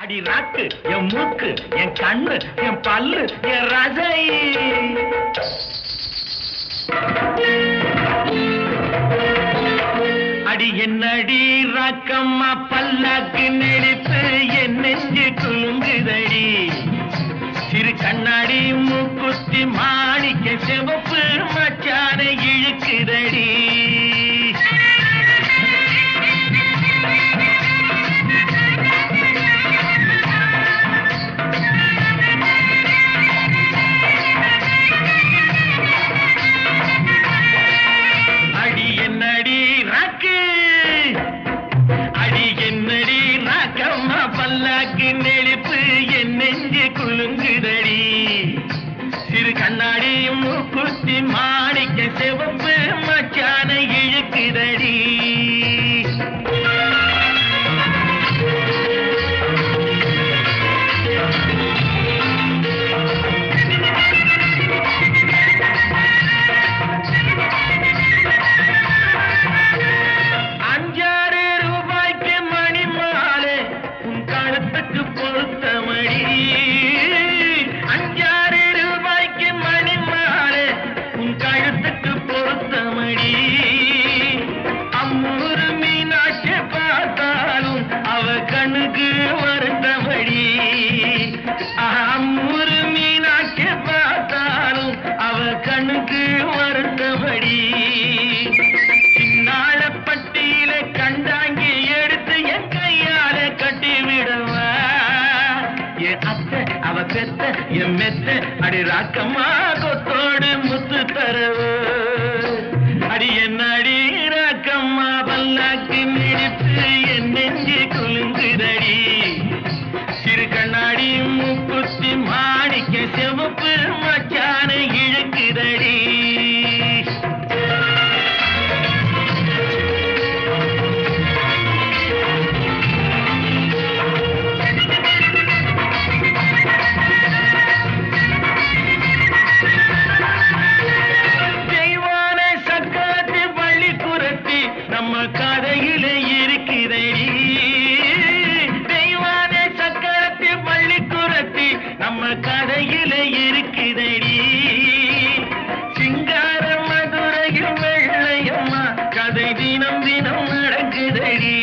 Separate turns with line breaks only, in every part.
அடி ராக்கு என் மூக்கு என் கண்ணு என் பல்லு என் ரசை அடி என்னடி ராக்கம்மா பல்லாக்கு நெளிப்பு என் நெஞ்சு குலுங்குதடி சிறு கண்ணாடி மூக்குத்தி மாணிக்க சிவப்பு மச்சான இழுக்குதடி பல்லாக்கு நெளிப்பு என் நெஞ்சு குலுங்குதடி சிறு கண்ணாடி மூக்குத்தி மாணிக்க சிவப்பு மச்சான இழுக்குதடி கண்ணுக்கு வருத்தபடி அம்மூரு மீனாட்சி பார்த்தாலும் அவ கண்ணுக்கு வருத்தபடி சின்னாள பட்டியில கண்டாங்கி எடுத்து என் கையால கட்டி விடுவா என் அத்தை அவ பெத்த என் மெத்த அடி ராக்கம்மா கொத்தோடு முத்து தரவு அடி என்ன அடி ராக்கம்மா பல்லாக்கு நெளிப்பு என் நெஞ்சு குலுங்குதடி சிறு கண்ணாடி மூக்குத்தி மாணிக்க சிவப்பு மச்சான இழுக்குதடி தெய்வான சக்காத்து பள்ளி குரத்தி நம்ம கதையில இருக்குதடி தெய்வான சக்கரத்து பள்ளி குரத்தி நம்ம கதையில இருக்குதடி சிங்கார மதுரையில் வெள்ளையம்மா கதை தினம் தினம் நடக்குதடி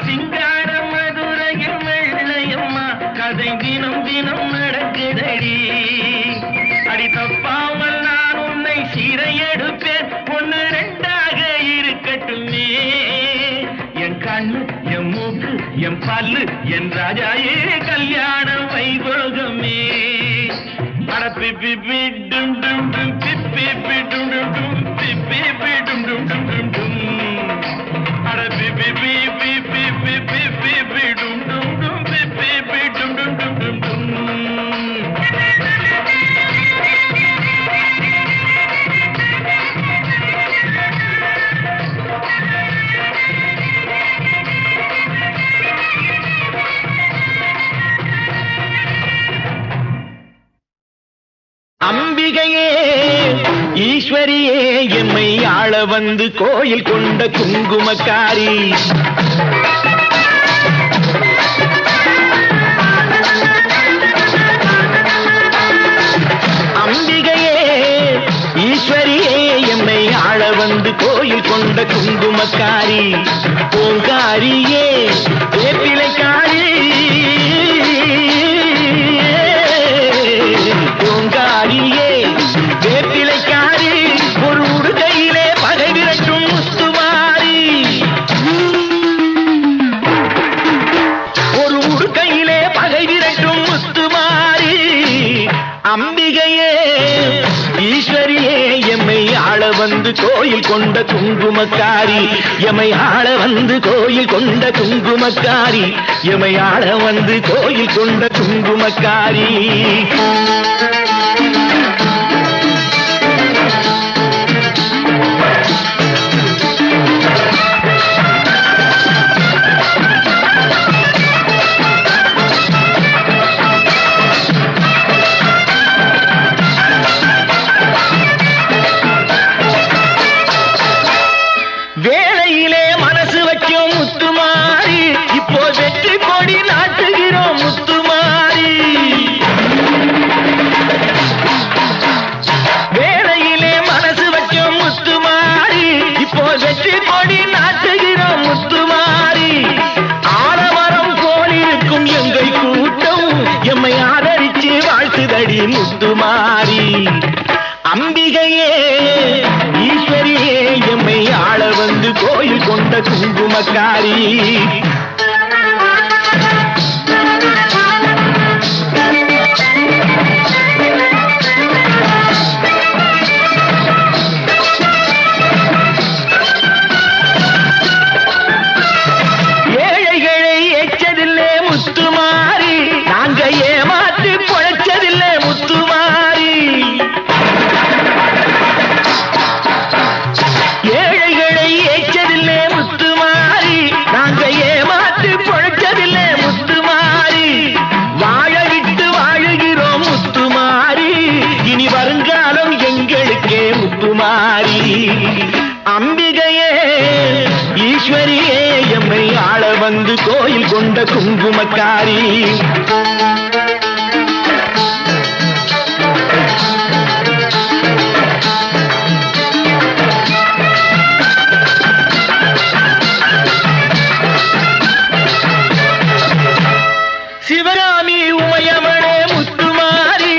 சிங்கார மதுரையில் வெள்ளையம்மா கதை தினம் தினம் நடக்குதடி அடி தப்பாமல் நான் உன்னை சீரை எடுப்பேன் ஒன்னு ரெண்டாக இருக்கட்டுமே என் கண்ணு என் மூக்கு என் பல்லு என் ராஜாயே கல்யாண வைபோகமே அட பிப்பி டும் டும் டும் பிப்பி டும் டும் டும் பிப்பி டும் டும் டும் டும் டும் அட பிப்பி பிப்பி பிப்பி பிப்பி டும் டும் டும் பிப்பி டும் டும் டும் டும் டும் அம்பிகையே ஈஸ்வரியே எம்மை ஆள வந்து கோயில் கொண்ட குங்குமக்காரி அம்பிகையே ஈஸ்வரியே எம்மை ஆள வந்து கோயில் கொண்ட குங்குமக்காரி பூங்காரியே வேப்பிலைக்காரி பூங்காரியே வேப்பிலைக்காரி ஒரு உடுகையிலே பகை விரட்டும் முத்துமாரி ஒரு உடுகையிலே பகை விரட்டும் முத்துமாரி அம்பிகையே ஈஸ்வரியே எம்மை ஆள வந்து கோயில் கொண்ட குங்குமக்காரி எம்மை ஆள வந்து கோயில் கொண்ட குங்குமக்காரி எம்மை ஆள வந்து கோயில் கொண்ட குங்குமக்காரி வேளையிலே மனசு வைக்கும் முத்துமாரி இப்போ வெற்றி கொடி நாட்டு குங்குமக்காரி. அம்பிகையே ஈஸ்வரியே எம்மை ஆள வந்து கோயில் கொண்ட குங்குமக்காரி. சிவகாமி உமையவளே முத்துமாரி,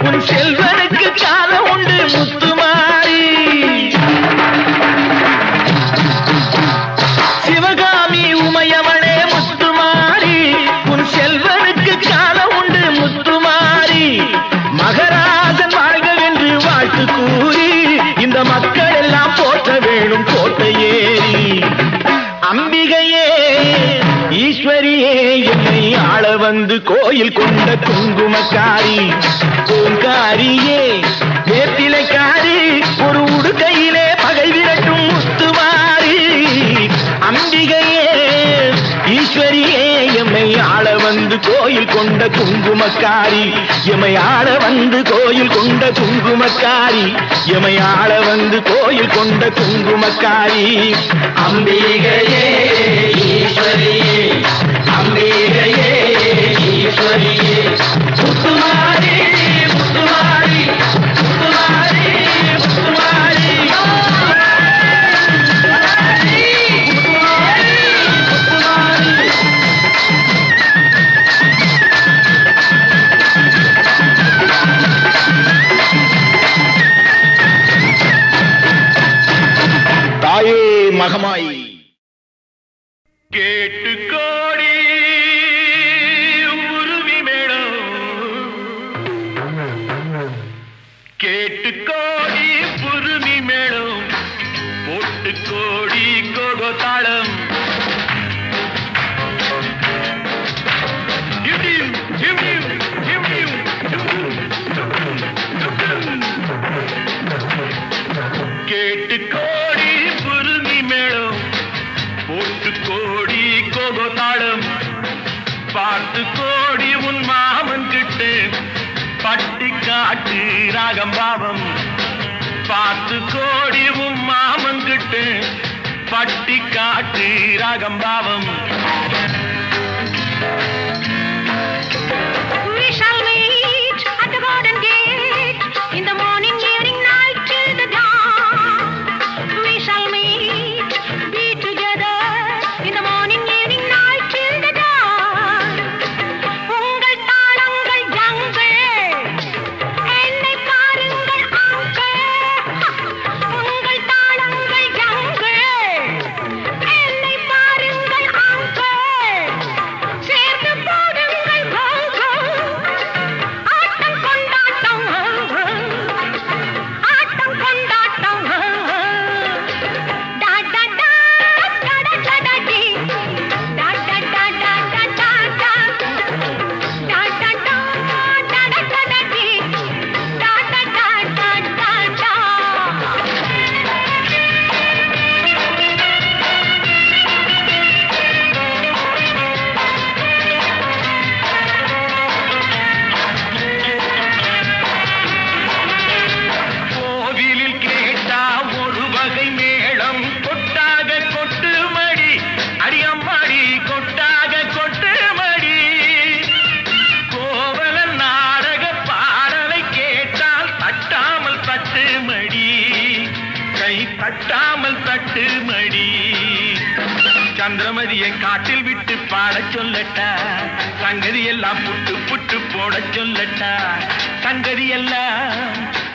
உன் செல்வனுக்கு காலம் உண்டு முத்துமாரி. சிவகாமி உமையவளே முத்துமாரி, உன் செல்வனுக்கு காலம் உண்டு முத்துமாரி. மகராஜன் வாழ்கவென்று வாழ்த்து கூறி இந்த மக்கள் எல்லாம் போற்ற வேணும் கோட்டையேறி. அம்பிகையே ஈஸ்வரியே என்னை ஆள வந்து கோயில் கொண்ட குங்குமக்காரி. பூங்காரியே வேப்பிலைக்காரி, ஒரு உடுக்கையிலே பகை விரட்டும் முத்துமாரி. அம்பிகையே ஈஸ்வரியே எம்மை ஆள வந்து கோயில் கொண்ட குங்குமக்காரி. எம்மை ஆள வந்து கோயில் கொண்ட குங்குமக்காரி. எம்மை ஆள வந்து கோயில் கொண்ட குங்குமக்காரி. அம்பிகையே ஈஸ்வரியே, அம்பிகையே ஈஸ்வரியே, முத்துமாரி முத்துமாரி முத்துமாரி முத்துமாரி. தாயே மகமாய் கேட்டு கோடி உருவி மேளம், கேட்டு கோடி புருமி மேளம், போட்டு கோடி கோகோதாளம். கேட்டு கோடி புருமி மேளம், போட்டு கோடி கோகோதாளம். பார்த்து கோடி உன் மாமன் கிட்டு பட்டி காட்டு ராகம் பாவம். பார்த்து கோடி உன் மாமன் கிட்டு பட்டி காட்டு ராகம் பாவம்.
We shall meet at the garden gate in the morning, evening, night till the dawn. We shall meet, be together in the morning, evening, night till the dawn. உங்கள் தாளங்கள் ஜங்கள், என்னை பாருங்கள் அங்கள். உங்கள் தாளங்கள் ஜங்கள், என்னை பாருங்கள் uncle. சேர்ந்து போடுங்கள் cocoa, ஆட்டம் கொண்டாட்டம், ஆட்டம் கொண்டாட்டம். டா டா டா டா டா டா டி, டா டா டா டா டா டா டா, டா டா டா டா டா டா டி, டா டா டா டா டா டா.
கோவிலில் கேட்டா ஒரு வகை மேளம், கொட்டாக கொட்டு மடி அடியம்மாடி, கொட்டாக கொட்டு மடி. கோவலன் நாடக பாடலை கேட்டால் தட்டாமல் தட்டு மடி, கை தட்டாமல் தட்டு மடி. சந்திரமதியை காட்டில் விட்டு பாடச் சொல்லட்டா, சங்கதி எல்லாம் புட்டு புட்டு போடச் சொல்லட்டா. சங்கதி எல்லாம்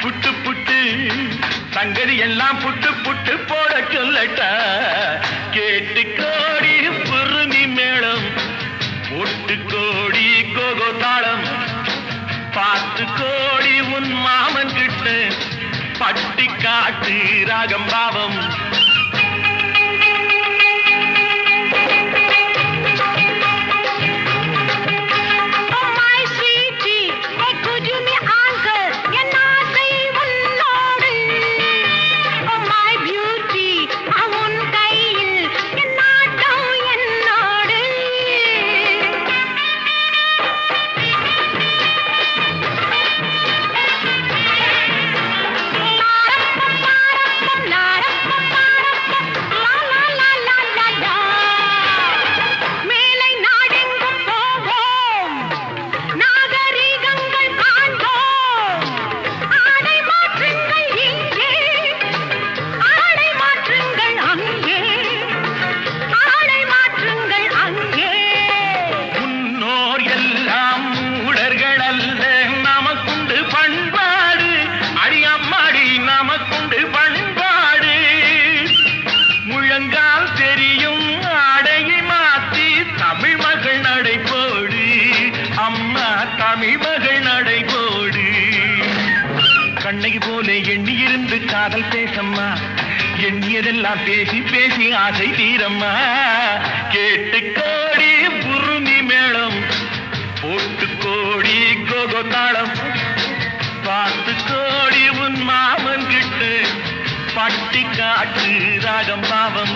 புட்டு புட்டு சங்கதி எல்லாம் புட்டு புட்டு போட சொல்லட்டா கேட்டு கோடி புருமி மேளம் ஒட்டு கோடி கோகோ தாளம் பார்த்து கோடி உன் மாமன் கிட்ட பட்டி காட்டு ராகம் பாவம் கண்ணகி போல எண்ணி இருந்து காதல் பேசம்மா எண்ணியதெல்லாம் பேசி பேசி ஆசை தீரம்மா கேட்டு கோடி புருமி மேளம் போட்டு கோடி கோகோ தாளம் பார்த்து கோடி உன் மாமன் கிட்ட பட்டி காட்டு ராகம் பாவம்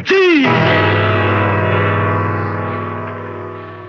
சீ